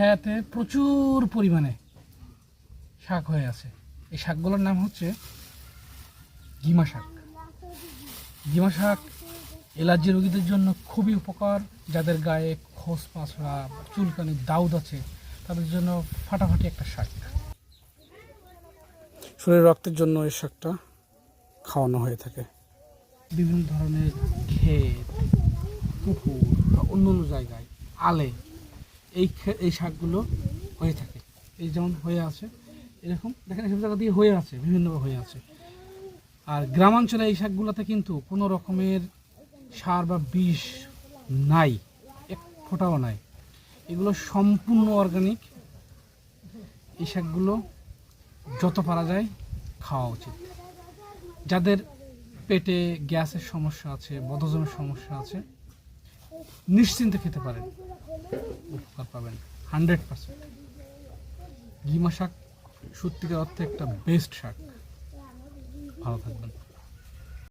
খেতে প্রচুর পরিমাণে শাক হয়ে আছে। এই শাকগুলোর নাম হচ্ছে গিমা শাক। গিমা শাক অ্যালার্জি রোগীদের জন্য খুবই উপকার। যাদের গায়ে খোস পাঁচড়া, চুলকানি, দাউদ আছে, তাদের জন্য ফাটাফাটি একটা শাক। শরীরের রক্তের জন্য এই শাকটা খাওয়ানো হয়ে থাকে। বিভিন্ন ধরনের ক্ষেত, পুকুর বা অন্য অন্য জায়গায় আলে এই শাকগুলো হয়ে থাকে। এই যেমন হয়ে আছে, এরকম দেখেন এসব জায়গা দিয়ে হয়ে আছে, বিভিন্নভাবে হয়ে আছে। আর গ্রামাঞ্চলে এই শাকগুলোতে কিন্তু কোনো রকমের সার বা বিষ নাই, এক ফোঁটাও নাই। এগুলো সম্পূর্ণ অর্গানিক। এই শাকগুলো যত পারা যায় খাওয়া উচিত। যাদের পেটে গ্যাসের সমস্যা আছে, বদহজমের সমস্যা আছে, নিশ্চিন্তে খেতে পারেন, উপকার পাবেন 100%। গিমা শাক সত্যিকার অর্থে একটা বেস্ট শাক। ভালো থাকবেন।